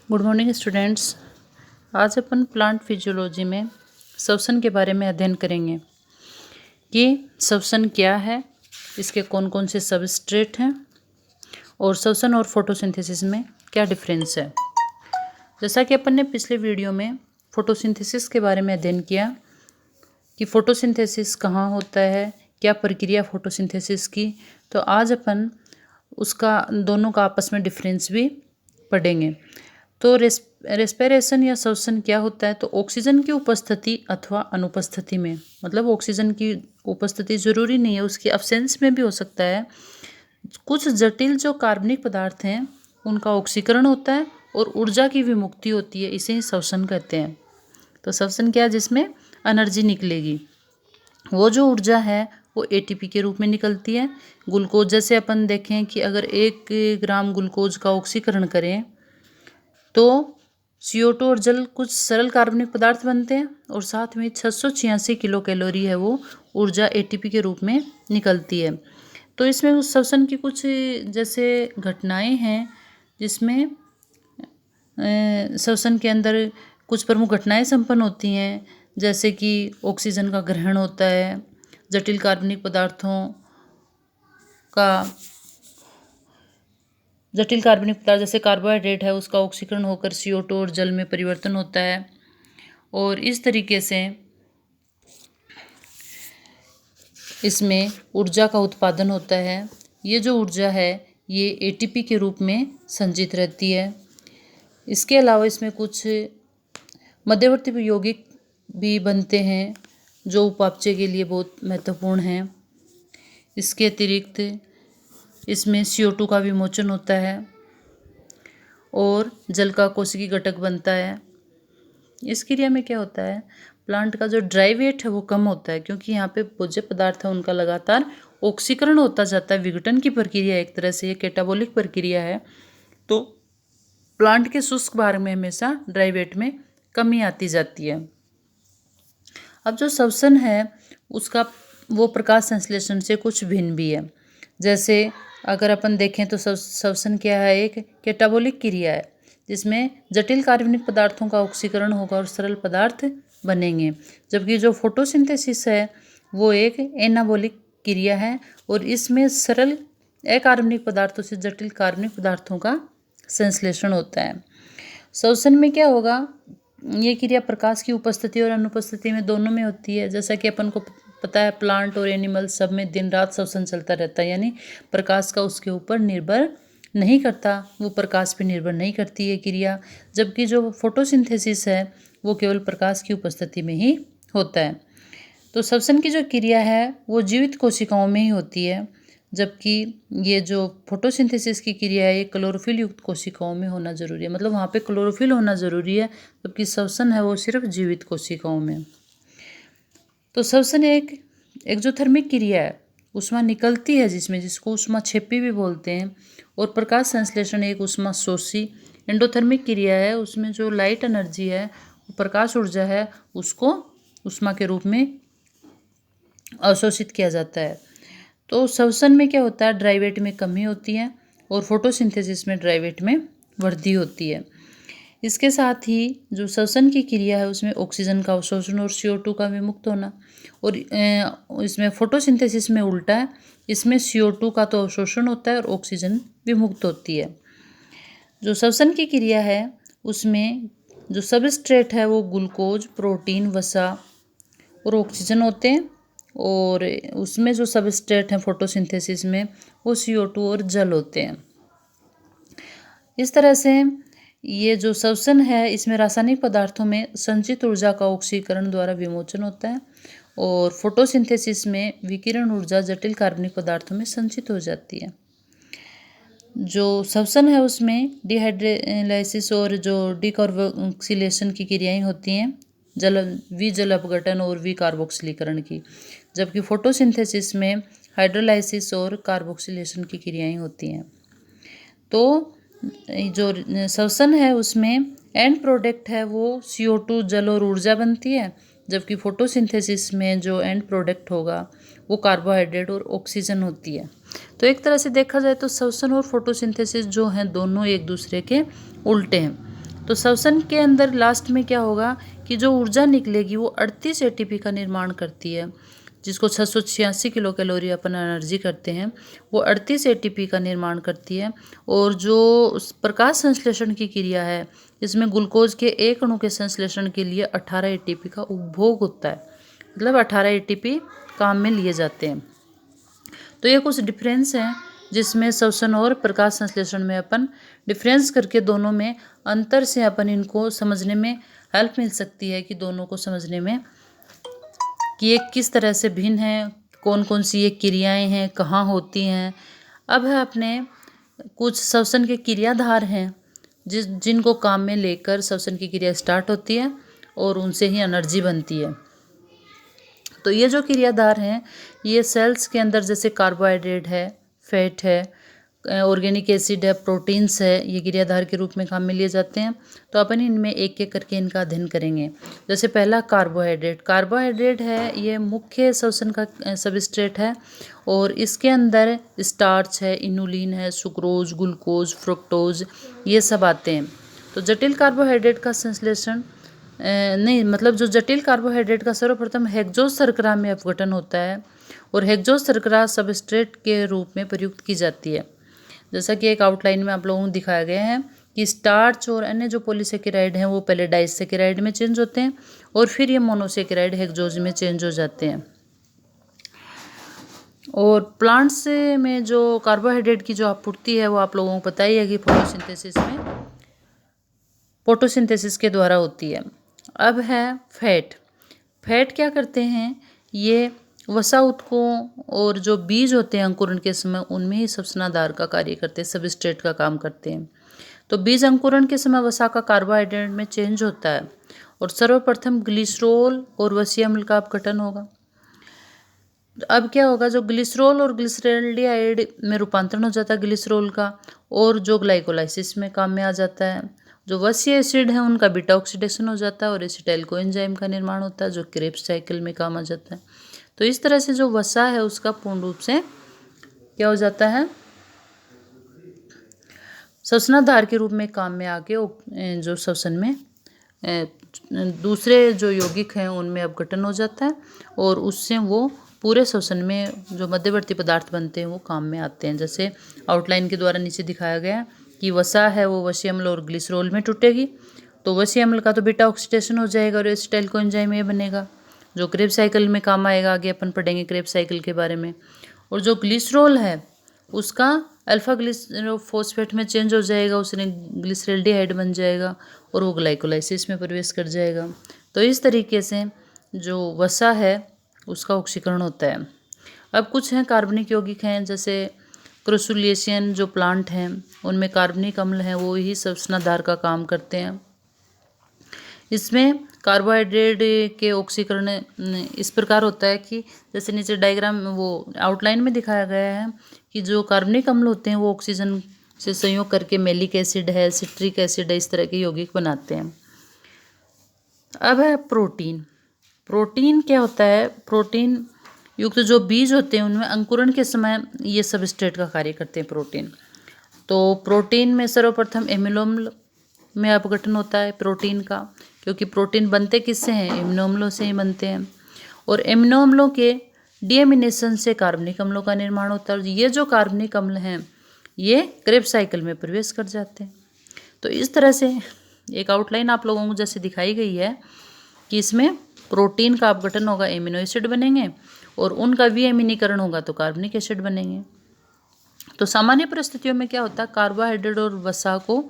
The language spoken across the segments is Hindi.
Good morning students. आज अपन प्लांट फिजियोलॉजी में श्वसन के बारे में अध्ययन करेंगे कि श्वसन क्या है, इसके कौन कौन से सबस्ट्रेट हैं और श्वसन और फोटोसिंथेसिस में क्या डिफरेंस है। जैसा कि अपन ने पिछले वीडियो में फोटोसिंथेसिस के बारे में अध्ययन किया कि फोटोसिंथेसिस कहाँ होता है, क्या प्रक्रिया फोटोसिंथेसिस की, तो आज अपन उसका दोनों का आपस में डिफरेंस भी पढ़ेंगे। तो रेस्पिरेशन या श्वसन क्या होता है, तो ऑक्सीजन की उपस्थिति अथवा अनुपस्थिति में, मतलब ऑक्सीजन की उपस्थिति जरूरी नहीं है, उसकी अब्सेंस में भी हो सकता है। कुछ जटिल जो कार्बनिक पदार्थ हैं उनका ऑक्सीकरण होता है और ऊर्जा की विमुक्ति होती है, इसे ही श्वसन कहते हैं। तो श्वसन क्या है, जिसमें एनर्जी निकलेगी। वो जो ऊर्जा है वो एटीपी के रूप में निकलती है। ग्लूकोज जैसे अपन देखें कि अगर 1 ग्राम ग्लूकोज का ऑक्सीकरण करें तो CO2 और जल कुछ सरल कार्बनिक पदार्थ बनते हैं और साथ में 686 किलो कैलोरी है वो ऊर्जा एटीपी के रूप में निकलती है। तो इसमें उस श्वसन की कुछ जैसे घटनाएं हैं जिसमें श्वसन के अंदर कुछ प्रमुख घटनाएं संपन्न होती हैं, जैसे कि ऑक्सीजन का ग्रहण होता है, जटिल कार्बनिक पदार्थ जैसे कार्बोहाइड्रेट है उसका ऑक्सीकरण होकर CO2 और जल में परिवर्तन होता है और इस तरीके से इसमें ऊर्जा का उत्पादन होता है। ये जो ऊर्जा है ये एटीपी के रूप में संचित रहती है। इसके अलावा इसमें कुछ मध्यवर्ती यौगिक भी बनते हैं जो उपापचय के लिए बहुत महत्वपूर्ण हैं। इसके अतिरिक्त इसमें CO2 का विमोचन होता है और जल का कोशिकीय घटक बनता है। इस क्रिया में क्या होता है, प्लांट का जो ड्राई वेट है वो कम होता है, क्योंकि यहाँ पे भोज्य पदार्थ है उनका लगातार ऑक्सीकरण होता जाता है। विघटन की प्रक्रिया एक तरह से ये कैटाबोलिक प्रक्रिया है, तो प्लांट के शुष्क भाग में हमेशा ड्राई वेट में कमी आती जाती है। अब जो श्वसन है उसका वो प्रकाश संश्लेषण से कुछ भिन्न भी है। जैसे अगर अपन देखें तो श्वसन क्या है, एक कैटाबोलिक क्रिया है जिसमें जटिल कार्बनिक पदार्थों का ऑक्सीकरण होगा और सरल पदार्थ बनेंगे, जबकि जो फोटोसिंथेसिस है वो एक एनाबोलिक क्रिया है और इसमें सरल अकार्बनिक पदार्थों से जटिल कार्बनिक पदार्थों का संश्लेषण होता है। श्वसन में क्या होगा, ये क्रिया प्रकाश की उपस्थिति और अनुपस्थिति में दोनों में होती है। जैसा कि अपन को पता है प्लांट और एनिमल सब में दिन रात श्वसन चलता रहता है, यानी प्रकाश का उसके ऊपर निर्भर नहीं करता, वो प्रकाश पे निर्भर नहीं करती है क्रिया। जबकि जो फोटोसिंथेसिस है वो केवल प्रकाश की उपस्थिति में ही होता है। तो श्वसन की जो क्रिया है वो जीवित कोशिकाओं में ही होती है, जबकि ये जो फोटोसिंथेसिस की क्रिया है ये क्लोरोफिल युक्त कोशिकाओं में होना जरूरी है, मतलब वहाँ पे क्लोरोफिल होना जरूरी है, जबकि श्वसन है वो सिर्फ जीवित कोशिकाओं में। तो श्वसन एक एक्सोथर्मिक क्रिया है, ऊष्मा निकलती है जिसको ऊष्माक्षेपी भी बोलते हैं, और प्रकाश संश्लेषण एक ऊष्मा शोषी एंडोथर्मिक क्रिया है। उसमें जो लाइट एनर्जी है, प्रकाश ऊर्जा है, उसको ऊष्मा के रूप में अवशोषित किया जाता है। तो श्वसन में क्या होता है, ड्राई वेट में कमी होती है और फोटोसिंथेसिस में ड्राई वेट में वृद्धि होती है। इसके साथ ही जो श्वसन की क्रिया है उसमें ऑक्सीजन का अवशोषण और CO2 का विमुक्त होना, और इसमें फोटोसिंथेसिस में उल्टा है, इसमें CO2 का तो अवशोषण होता है और ऑक्सीजन विमुक्त होती है। जो श्वसन की क्रिया है उसमें जो सबस्ट्रेट है वो ग्लूकोज, प्रोटीन, वसा और ऑक्सीजन होते हैं, और उसमें जो सबस्ट्रेट हैं फोटोसिंथेसिस में वो CO2 और जल होते हैं। इस तरह से ये जो श्वसन है इसमें रासायनिक पदार्थों में संचित ऊर्जा का ऑक्सीकरण द्वारा विमोचन होता है, और फोटोसिंथेसिस में विकिरण ऊर्जा जटिल कार्बनिक पदार्थों में संचित हो जाती है। जो श्वसन है उसमें डिहाइड्रोलाइसिस और जो डिकार्बोक्सिलेशन की क्रियाएं होती हैं, जल अपघटन और विकार्बोक्सिलीकरण की, जबकि फोटोसिंथेसिस में हाइड्रोलाइसिस और कार्बोक्सिलेशन की क्रियाएं होती हैं। तो जो श्वसन है उसमें एंड प्रोडक्ट है वो CO2, जल और ऊर्जा बनती है, जबकि फोटोसिंथेसिस में जो एंड प्रोडक्ट होगा वो कार्बोहाइड्रेट और ऑक्सीजन होती है। तो एक तरह से देखा जाए तो श्वसन और फोटोसिंथेसिस जो हैं दोनों एक दूसरे के उल्टे हैं। तो श्वसन के अंदर लास्ट में क्या होगा कि जो ऊर्जा निकलेगी वो 38 एटीपी का निर्माण करती है, जिसको 686 किलो कैलोरी अपन एनर्जी करते हैं, वो 38 एटीपी का निर्माण करती है। और जो प्रकाश संश्लेषण की क्रिया है, इसमें ग्लूकोज के एक अणु के संश्लेषण के लिए 18 एटीपी का उपभोग होता है, मतलब 18 एटीपी काम में लिए जाते हैं। तो ये कुछ डिफरेंस हैं जिसमें श्वसन और प्रकाश संश्लेषण में अपन डिफरेंस करके दोनों में अंतर से अपन इनको समझने में हेल्प मिल सकती है, कि दोनों को समझने में कि ये किस तरह से भिन्न है, कौन कौन सी ये क्रियाएं हैं, कहाँ होती हैं। अब है अपने कुछ श्वसन के क्रियाधार हैं जिनको काम में लेकर श्वसन की क्रिया स्टार्ट होती है और उनसे ही एनर्जी बनती है। तो ये जो क्रियाधार हैं, ये सेल्स के अंदर जैसे कार्बोहाइड्रेट है, फैट है, ऑर्गेनिक एसिड है, प्रोटीन्स है, ये क्रियाधार के रूप में काम में लिए जाते हैं। तो अपन इनमें एक एक करके इनका अध्ययन करेंगे। जैसे पहला कार्बोहाइड्रेट। कार्बोहाइड्रेट है, ये मुख्य श्वसन का सबस्ट्रेट है और इसके अंदर स्टार्च है, इनुलिन है, सुक्रोज, ग्लूकोज, फ्रुक्टोज, ये सब आते हैं। तो जटिल कार्बोहाइड्रेट का संश्लेषण जो जटिल कार्बोहाइड्रेट का सर्वप्रथम हेक्सोज शर्करा में अपघटन होता है और हेक्सोज शर्करा सबस्ट्रेट के रूप में प्रयुक्त की जाती है। जैसा कि एक आउटलाइन में आप लोगों को दिखाया गया है कि स्टार्च और अन्य जो पॉलीसेकेराइड हैं वो पहले डाइसेकेराइड में चेंज होते हैं और फिर ये मोनोसेकेराइड हेक्सोज में चेंज हो जाते हैं। और प्लांट्स में जो कार्बोहाइड्रेट की जो आपूर्ति है वो आप लोगों को पता ही है कि फोटोसिंथेसिस के द्वारा होती है। अब है फैट। फैट क्या करते हैं, ये वसा उत्कों और जो बीज होते हैं अंकुरण के समय उनमें ही श्वसनाधार का कार्य करते हैं, सबस्ट्रेट का काम करते हैं। तो बीज अंकुरण के समय वसा का कार्बोहाइड्रेट में चेंज होता है और सर्वप्रथम ग्लिसरॉल और वसीय अम्ल का अपघटन होगा। अब क्या होगा, जो ग्लिसरॉल और ग्लिसरॉल्डिहाइड में रूपांतरण हो जाता है ग्लिसरॉल का, और जो ग्लाइकोलाइसिस में काम में आ जाता है। जो वसीय एसिड है उनका बीटा ऑक्सीडेशन हो जाता है और एसिटाइल कोएंजाइम का निर्माण होता है जो क्रेब्स साइकिल में काम आ जाता है। तो इस तरह से जो वसा है उसका पूर्ण रूप से क्या हो जाता है, श्वसनाधार के रूप में काम में आके जो श्वसन में दूसरे जो यौगिक हैं उनमें अपघटन हो जाता है और उससे वो पूरे श्वसन में जो मध्यवर्ती पदार्थ बनते हैं वो काम में आते हैं। जैसे आउटलाइन के द्वारा नीचे दिखाया गया कि वसा है वो वसीय अम्ल और ग्लिसरॉल में टूटेगी, तो वसीय अम्ल का तो बीटा ऑक्सीडेशन हो जाएगा और एसिटाइल कोएंजाइम ये बनेगा जो क्रेब्स साइकिल में काम आएगा। आगे अपन पढ़ेंगे क्रेब्स साइकिल के बारे में। और जो ग्लिसरॉल है उसका अल्फा ग्लिसरोफॉस्फेट में चेंज हो जाएगा, उसने ग्लिसरॉल्डिहाइड बन जाएगा और वो ग्लाइकोलाइसिस में प्रवेश कर जाएगा। तो इस तरीके से जो वसा है उसका ऑक्सीकरण होता है। अब कुछ हैं कार्बनिक यौगिक हैं, जैसे क्रोसुलिएशियन जो प्लांट हैं उनमें कार्बनिक अम्ल हैं वो ही श्वसनाधार का काम करते हैं। इसमें कार्बोहाइड्रेट के ऑक्सीकरण इस प्रकार होता है कि जैसे नीचे डायग्राम वो आउटलाइन में दिखाया गया है कि जो कार्बनिक अम्ल होते हैं वो ऑक्सीजन से संयोग करके मेलिक एसिड है, सिट्रिक एसिड है, इस तरह के यौगिक बनाते हैं। अब है प्रोटीन। प्रोटीन क्या होता है, प्रोटीन युक्त जो बीज होते हैं उनमें अंकुरण के समय ये सबस्ट्रेट का कार्य करते हैं प्रोटीन। तो प्रोटीन में सर्वप्रथम एमिनो अम्ल में अपघटन होता है प्रोटीन का, क्योंकि प्रोटीन बनते किससे हैं, एमिनो अम्लों से ही बनते हैं। और एमिनो अम्लों के डीएमिनेशन से कार्बनिक अम्लों का निर्माण होता है और ये जो कार्बनिक अम्ल हैं ये क्रेब्स साइकिल में प्रवेश कर जाते हैं। तो इस तरह से एक आउटलाइन आप लोगों को जैसे दिखाई गई है कि इसमें प्रोटीन का अपघटन होगा, एमिनो एसिड बनेंगे और उनका विअमीनीकरण होगा तो कार्बनिक एसिड बनेंगे। तो सामान्य परिस्थितियों में क्या होता है, कार्बोहाइड्रेट और वसा को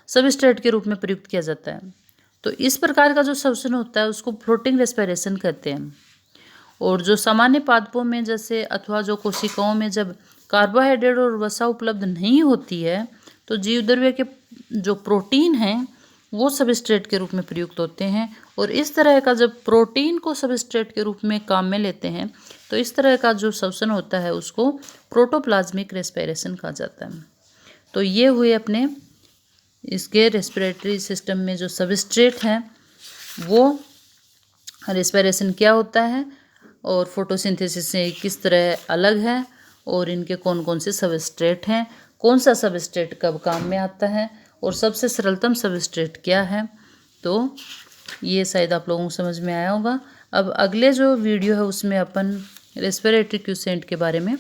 सबस्ट्रेट के रूप में प्रयुक्त किया जाता है। तो इस प्रकार का जो श्वसन होता है उसको फ्लोटिंग रेस्पिरेशन कहते हैं। और जो सामान्य पादपों में जैसे अथवा जो कोशिकाओं में जब कार्बोहाइड्रेट और वसा उपलब्ध नहीं होती है तो जीवद्रव्य के जो प्रोटीन हैं वो सबस्ट्रेट के रूप में प्रयुक्त होते हैं। और इस तरह का जब प्रोटीन को सबस्ट्रेट के रूप में काम में लेते हैं तो इस तरह का जो श्वसन होता है उसको प्रोटोप्लाज्मिक रेस्पिरेशन कहा जाता है। तो ये हुए अपने इसके रेस्पिरेटरी सिस्टम में जो सबस्ट्रेट हैं वो रेस्पिरेशन क्या होता है और फोटोसिंथेसिस से किस तरह अलग है और इनके कौन कौन से सबस्ट्रेट हैं, कौन सा सबस्ट्रेट कब काम में आता है और सबसे सरलतम सबस्ट्रेट क्या है। तो ये शायद आप लोगों को समझ में आया होगा। अब अगले जो वीडियो है उसमें अपन रेस्पिरेटरी क्वोशिएंट के बारे में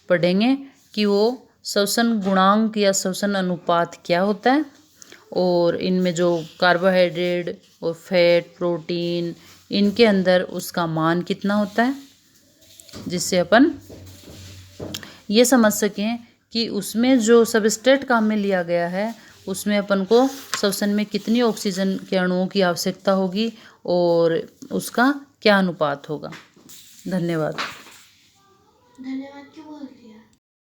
पढ़ेंगे कि वो श्वसन गुणांक या श्वसन अनुपात क्या होता है, और इनमें जो कार्बोहाइड्रेट और फैट प्रोटीन इनके अंदर उसका मान कितना होता है, जिससे अपन ये समझ सकें कि उसमें जो सबस्ट्रेट काम में लिया गया है उसमें अपन को श्वसन में कितनी ऑक्सीजन के अणुओं की आवश्यकता होगी और उसका क्या अनुपात होगा। धन्यवाद। धन्यवाद क्यों बोल